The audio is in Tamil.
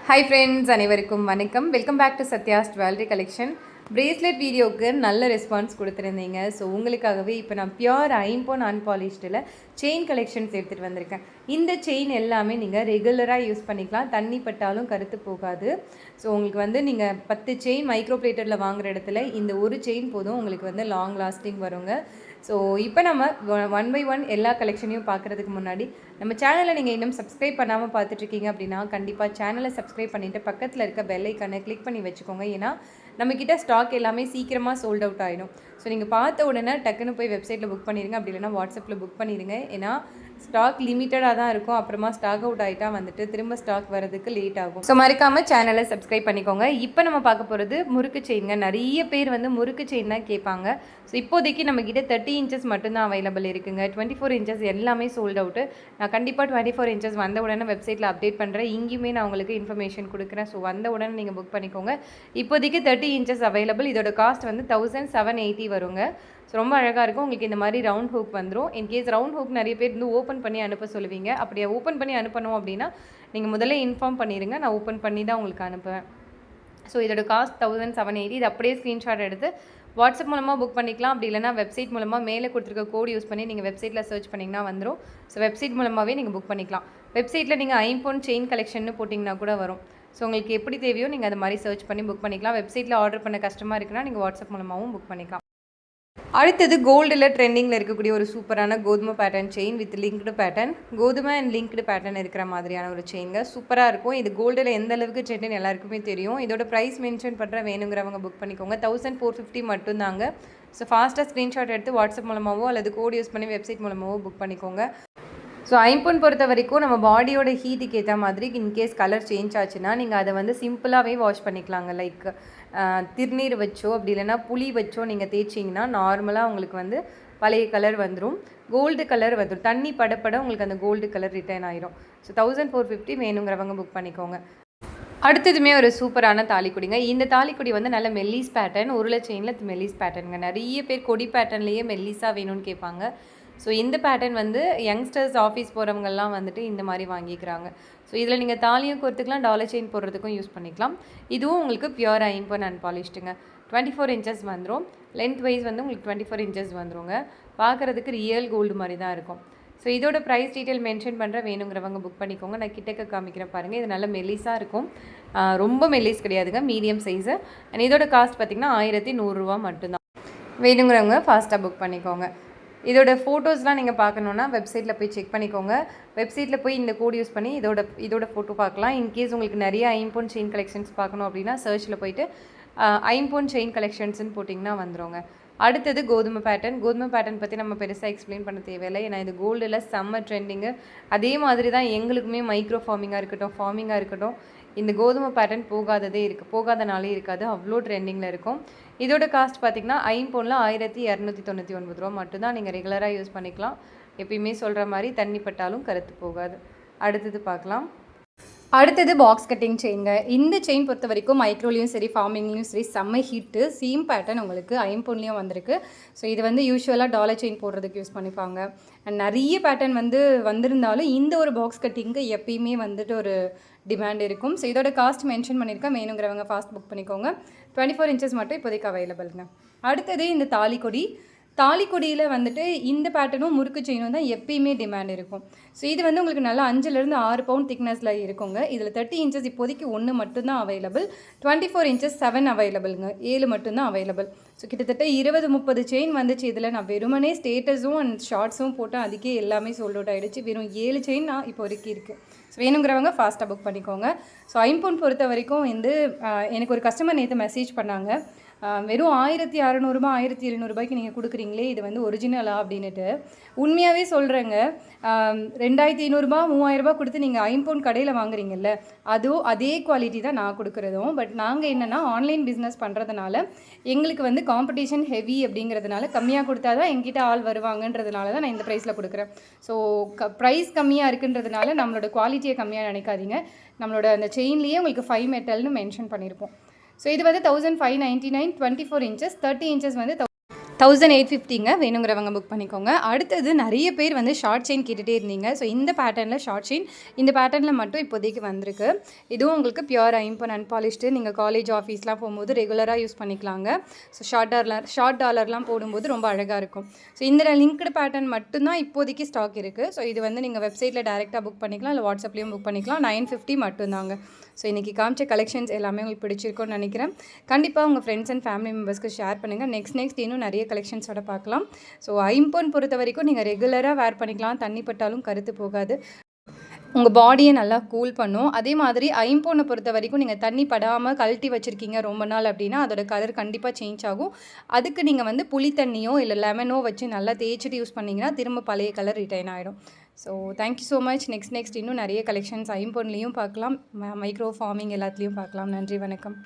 ஹாய் ஃப்ரெண்ட்ஸ், அனைவருக்கும் வணக்கம். Welcome back to Sathya's jewellery collection. Bracelet வீடியோவுக்கு நல்ல ரெஸ்பான்ஸ் கொடுத்துருந்தீங்க. ஸோ உங்களுக்காகவே இப்போ நான் பியூர் ஐம்பொன் அன்பாலிஷ்டில் செயின் கலெக்ஷன்ஸ் எடுத்துகிட்டு வந்திருக்கேன். இந்த செயின் எல்லாமே நீங்கள் ரெகுலராக யூஸ் பண்ணிக்கலாம். தண்ணி பட்டாலும் கருத்து போகாது. ஸோ உங்களுக்கு நீங்கள் 10 செயின் மைக்ரோ பிளேட்டரில் வாங்குகிற இடத்துல இந்த ஒரு செயின் போதும் உங்களுக்கு லாங் லாஸ்டிங் வருங்க. ஸோ இப்போ நம்ம ஒன் பை ஒன் எல்லா கலெக்ஷனையும் பார்க்குறதுக்கு முன்னாடி நம்ம சேனலை நீங்கள் இன்னும் சப்ஸ்கிரைப் பண்ணாமல் பார்த்துட்ருக்கீங்க அப்படின்னா கண்டிப்பாக சேனலை சப்ஸ்கிரைப் பண்ணிவிட்டு பக்கத்தில் இருக்க பெல் ஐக்கானை கிளிக் பண்ணி வச்சுக்கோங்க. ஏன்னா நம்மக்கிட்ட ஸ்டாக் எல்லாமே சீக்கிரமாக சோல்ட் அவுட் ஆகிடும். ஸோ நீங்கள் பார்த்த உடனே டக்குன்னு போய் வெப்சைட்டில் புக் பண்ணிடுங்க, அப்படி இல்லைனா வாட்ஸ்அப்பில் புக் பண்ணிடுங்க. ஏன்னா ஸ்டாக் லிமிட்டடாக தான் இருக்கும். அப்புறமா ஸ்டாக் அவுட் ஆகிட்டா திரும்ப ஸ்டாக் வரதுக்கு லேட் ஆகும். ஸோ மறக்காமல் சேனலை சப்ஸ்கிரைப் பண்ணிக்கோங்க. இப்போ நம்ம பார்க்க போகிறது முறுக்கு செயின்ங்க. நிறைய பேர் முறுக்கு செயின் தான் கேட்பாங்க. ஸோ இப்போதைக்கு நம்மக்கிட்ட 30 இன்ச்சஸ் மட்டும்தான் அவைலபிள் இருக்குங்க. 24 இன்ச்சஸ் எல்லாமே சோல்ட் அவுட்டு. நான் கண்டிப்பாக 24 இன்ச்சஸ் வந்த உடனே வெப்சைட்டில் அப்டேட் பண்ணுறேன். இங்கேயுமே நான் உங்களுக்கு இன்ஃபர்மேஷன் கொடுக்குறேன். ஸோ வந்த உடனே நீங்கள் புக் பண்ணிக்கோங்க. இப்போதைக்கு 30 இன்ச்சஸ் அவைலபிள். இதோட காஸ்ட் 1780 வருங்க. ஸோ ரொம்ப அழகாக இருக்கும். உங்களுக்கு இந்த மாதிரி ரவுண்ட் ஹூக் வந்துடும். இன்கேஸ் ரவுண்ட் ஹூக் நிறைய பேர் ஓப்பன் பண்ணி அனுப்ப சொல்லுவீங்க. அப்படியே ஓப்பன் பண்ணி அனுப்பணும் அப்படின்னா நீங்கள் முதல்ல இன்ஃபார்ம் பண்ணிடுங்க. நான் ஓப்பன் பண்ணி தான் உங்களுக்கு அனுப்புவேன். ஸோ இதோட காஸ்ட் 1780. இது அப்படியே ஸ்க்ரீன்ஷாட் எடுத்து வாட்ஸ்அப் மூலமாக புக் பண்ணிக்கலாம். அப்படி இல்லைனா வெப்சைட் மூலமாக மேலே கொடுத்துருக்க கோட் யூஸ் பண்ணி நீங்கள் வெப்சைட்டில் சர்ச் பண்ணிங்கன்னா வந்துடும். ஸோ வெப்சைட் மூலமாகவே நீங்கள் புக் பண்ணிக்கலாம். வெப்சைட்டில் நீங்கள் ஐம்பொன் செயின் கலெக்ஷன் போட்டிங்கன்னா கூட வரும். ஸோ உங்களுக்கு எப்படி தேவையோ நீங்கள் அது மாதிரி சர்ச் பண்ணி புக் பண்ணிக்கலாம். வெப்சைட்டில் ஆர்டர் பண்ண கஷ்டமாக இருக்குன்னா நீங்கள் வாட்ஸ்அப் மூலமாகவும் புக் பண்ணிக்கலாம். அடுத்தது கோல்டில் ட்ரெண்டிங்கில் இருக்கக்கூடிய ஒரு சூப்பரான கோதுமை pattern chain with linked pattern. கோதுமை அண்ட் லிங்க்டு பேட்டர்ன் இருக்கிற மாதிரியான ஒரு செயின்ங்க. சூப்பராக இருக்கும். இது கோல்டில் எந்த அளவுக்கு ட்ரெண்டுன்னு எல்லாருக்குமே தெரியும். இதோட ப்ரைஸ் மென்ஷன் பண்ணுற வேணுங்கிறவங்க புக் பண்ணிக்கோங்க. 1450 மட்டும்தாங்க. ஸோ ஃபாஸ்ட்டாக ஸ்க்ரீன்ஷாட் எடுத்து வாட்ஸ்அப் மூலமாகவோ அல்லது கோட் யூஸ் பண்ணி வெப்சைட் மூலமாகவோ புக் பண்ணிக்கோங்க. ஸோ ஐம்பொன் பொறுத்த வரைக்கும் நம்ம பாடியோட ஹீட்டுக்கு ஏற்ற மாதிரி இன்கேஸ் கலர் சேஞ்ச் ஆச்சுன்னா நீங்கள் அதை சிம்பிளாகவே வாஷ் பண்ணிக்கலாங்க. லைக் திருநீர் வச்சோ அப்படி இல்லைனா புளி வச்சோ நீங்கள் தேய்ச்சிங்கன்னா நார்மலாக உங்களுக்கு பழைய கலர் வந்துடும். கோல்டு கலர் வந்துடும். தண்ணி படப்பட உங்களுக்கு அந்த கோல்டு கலர் ரிட்டர்ன் ஆயிரும். ஸோ 1450 வேணுங்கிறவங்க புக் பண்ணிக்கோங்க. அடுத்ததுமே ஒரு சூப்பரான தாலிக்குடிங்க. இந்த தாலிக்குடி நல்ல மெல்லிஸ் பேட்டர்ன், உருளை செயினில் மெல்லிஸ் பேட்டர்னுங்க. நிறைய பேர் கொடி பேட்டர்ன்லேயே மெல்லிஸாக வேணும்னு கேட்பாங்க. ஸோ இந்த பேட்டர்ன் யங்ஸ்டர்ஸ் ஆஃபீஸ் போகிறவங்கெல்லாம் இந்த மாதிரி வாங்கிக்கிறாங்க. ஸோ இதில் நீங்கள் தாலியும் கொடுத்துக்கலாம், டாலர் செயின் போடுறதுக்கும் யூஸ் பண்ணிக்கலாம். இதுவும் உங்களுக்கு பியூர் ஐம்பொன் அன்பாலிஷ்டுங்க. 24 இன்ச்சஸ் வந்துடும். லென்த் வைஸ் உங்களுக்கு 24 இன்ச்சஸ் வந்துடுங்க. பார்க்குறதுக்கு ரியல் கோல்டு மாதிரி தான் இருக்கும். ஸோ இதோட ப்ரைஸ் டீட்டெயில் மென்ஷன் பண்ணுற வேணுங்கிறவங்க புக் பண்ணிக்கோங்க. நான் கிட்டக்க காமிக்கிறேன் பாருங்கள். இது நல்ல மெல்லிஸாக இருக்கும். ரொம்ப மெல்லிஸ் கிடையாதுங்க, மீடியம் சைஸு. அண்ட் இதோட காஸ்ட் பார்த்திங்கன்னா 1100 மட்டும்தான். வேணுங்கிறவங்க ஃபாஸ்ட்டாக புக் பண்ணிக்கோங்க. இதோட ஃபோட்டோஸ்லாம் நீங்கள் பார்க்கணுன்னா வெப்சைட்டில் போய் செக் பண்ணிக்கோங்க. வெப்சைட்டில் போய் இந்த கோட் யூஸ் பண்ணி இதோட ஃபோட்டோ பார்க்கலாம். இன்கேஸ் உங்களுக்கு நிறைய ஐம்பொன் செயின் கலெக்ஷன்ஸ் பார்க்கணும் அப்படின்னா சர்ச்சில் போயிட்டு ஐம்பொன் செயின் கலெக்ஷன்ஸ்னு போட்டிங்கன்னா வந்துடுங்க. அடுத்தது கோதுமை பேட்டர்ன் பற்றி நம்ம பெருசாக எக்ஸ்பிளைன் பண்ண தேவையில்லை. ஏன்னா இது கோல்டில் செம்ம ட்ரெண்டிங்கு. அதே மாதிரி தான் எங்களுக்குமே மைக்ரோ ஃபார்மிங்காக இருக்கட்டும் இந்த கோதுமை பேட்டர்ன் போகாதனாலே இருக்காது. அவ்வளோ ட்ரெண்டிங்கில் இருக்கும். இதோட காஸ்ட் பார்த்திங்கன்னா ஐம்பொனில் 1299 மட்டும்தான். நீங்கள் ரெகுலராக யூஸ் பண்ணிக்கலாம். எப்பயுமே சொல்கிற மாதிரி தண்ணி பட்டாலும் கருத்து போகாது. அடுத்தது பார்க்கலாம். அடுத்தது பாக்ஸ் கட்டிங் செயின்ங்க. இந்த செயின் பொறுத்த வரைக்கும் மைக்ரோலையும் சரி ஃபார்மிங்லேயும் சரி செம்ம ஹீட்டு. சேம் பேட்டர்ன் உங்களுக்கு ஐம்பொன்லேயும் வந்திருக்கு. ஸோ இது யூஸ்வலாக டாலர் செயின் போடுறதுக்கு யூஸ் பண்ணிப்பாங்க. அண்ட் நிறைய பேட்டர்ன் வந்திருந்தாலும் இந்த ஒரு பாக்ஸ் கட்டிங்க்கு எப்பயுமே ஒரு டிமாண்ட் இருக்கும். ஸோ இதோட காஸ்ட் மென்ஷன் பண்ணியிருக்கேன். வேணுங்கிறவங்க ஃபாஸ்ட் புக் பண்ணிக்கோங்க. 24 இன்ச்சஸ் மட்டும் இப்போதைக்கு அவைலபிள்ங்க. அடுத்தது இந்த தாலிக்கொடியில் இந்த பேட்டர்னும் முறுக்கு செயினும் தான் எப்பயுமே டிமாண்ட் இருக்கும். ஸோ இது உங்களுக்கு நல்லா 5லேருந்து 6 பவுண்ட் திக்னஸில் இருக்குங்க. இதில் 30 இன்ச்சஸ் இப்போதைக்கு 1 மட்டும்தான் அவைலபிள். 24 இன்ச்சஸ் 7 அவைலபிளுங்க. 7 மட்டும்தான் அவைலபிள். ஸோ கிட்டத்தட்ட 20-30 செயின் வந்துச்சு. இதில் நான் வெறுமனே ஸ்டேட்டஸும் அண்ட் ஷார்ட்ஸும் போட்டேன். அதுக்கே எல்லாமே சோல்ட் அவுட் ஆகிடுச்சு. வெறும் 7 செயின் நான் இப்போ வரைக்கும் இருக்குது. ஸோ வேணுங்கிறவங்க ஃபாஸ்ட்டாக புக் பண்ணிக்கோங்க. ஸோ ஐம்பொன் பொறுத்த வரைக்கும் எனக்கு ஒரு கஸ்டமர் நேற்று மெசேஜ் பண்ணாங்க. வெறும் 1600 1700 நீங்கள் கொடுக்குறீங்களே, இது ஒரிஜினலா அப்படின்ட்டு. உண்மையாகவே சொல்கிறேங்க. 2500 3000 கொடுத்து நீங்கள் ஐம்பொன் கடையில் வாங்குறீங்கல்ல, அதே குவாலிட்டி தான் நான் கொடுக்குறதும். பட் நாங்கள் என்னென்னா ஆன்லைன் பிஸ்னஸ் பண்ணுறதுனால எங்களுக்கு காம்படிஷன் ஹெவி அப்படிங்கிறதுனால கம்மியாக கொடுத்தா தான் எங்கிட்ட ஆள் வருவாங்கன்றதுனால தான் நான் இந்த ப்ரைஸில் கொடுக்குறேன். ஸோ ப்ரைஸ் கம்மியாக இருக்குன்றதுனால நம்மளோட குவாலிட்டியை கம்மியாக நினைக்காதீங்க. நம்மளோட அந்த செயின்லேயே உங்களுக்கு 5 மெட்டல்னு மென்ஷன் பண்ணியிருப்போம். ஸோ இது 1599. 24 இன்ச்சஸ். 30 இன்ச்சஸ் 1850ங்க. வேணுங்கிறவங்க புக் பண்ணிக்கோங்க. அடுத்தது நிறைய பேர் வந்து ஷார்ட் செயின் கேட்டுகிட்டே இருந்தீங்க. ஸோ இந்த பேட்டர்னில் ஷார்ட் செயின் இந்த பேட்டர்னில் மட்டும் இப்போதைக்கு வந்திருக்கு. இதுவும் உங்களுக்கு பியூர் ஐம்பொன் அன்பாலிஷ்டு. நீங்கள் காலேஜ் ஆஃபீஸ்லாம் போகும்போது ரெகுலராக யூஸ் பண்ணிக்கலாங்க. ஸோ ஷார்ட் டாலர்லாம் போடும்போது ரொம்ப அழகாக இருக்கும். ஸோ இந்த லிங்க்டு பேட்டர்ன் மட்டும்தான் இப்போதைக்கு ஸ்டாக் இருக்குது. ஸோ இது வந்து நீங்கள் வெப்சைட்டில் டேரெக்டாக புக் பண்ணிக்கலாம், இல்லை வாட்ஸ்அப்லேயும் புக் பண்ணிக்கலாம். 950 மட்டும்தாங்க. ஸோ இன்றைக்கி காமிச்ச கலெக்ஷன்ஸ் எல்லாமே உங்களுக்கு பிடிச்சிருக்கும்னு நினைக்கிறேன். கண்டிப்பாக உங்கள் ஃப்ரெண்ட்ஸ் அண்ட் ஃபேமிலி மெம்பர்ஸ்க்கு ஷேர் பண்ணுங்கள். நெக்ஸ்ட் இன்னும் நிறைய கலெக்ஷன்ஸோட பார்க்கலாம். ஸோ ஐம்பொன் பொறுத்த வரைக்கும் நீங்கள் ரெகுலராக வேர் பண்ணிக்கலாம். தண்ணி பட்டாலும் கருத்து போகாது. உங்கள் பாடியை நல்லா கூல் பண்ணும். அதே மாதிரி ஐம்பொன்னை பொறுத்த வரைக்கும் நீங்கள் தண்ணி படாமல் கழட்டி வச்சுருக்கீங்க ரொம்ப நாள் அப்படின்னா அதோட கலர் கண்டிப்பாக சேஞ்ச் ஆகும். அதுக்கு நீங்கள் வந்து புளி தண்ணியோ இல்லை லெமனோ வச்சு நல்லா தேய்ச்சிட்டு யூஸ் பண்ணிங்கன்னா திரும்ப பழைய கலர் ரிட்டைன் ஆகிடும். So thank you so much. Next இன்னும் நிறைய கலெக்ஷன்ஸ் ஐம்பொன்லேயும் பார்க்கலாம், மைக்ரோ ஃபார்மிங் எல்லாத்துலேயும் பார்க்கலாம். நன்றி, வணக்கம்.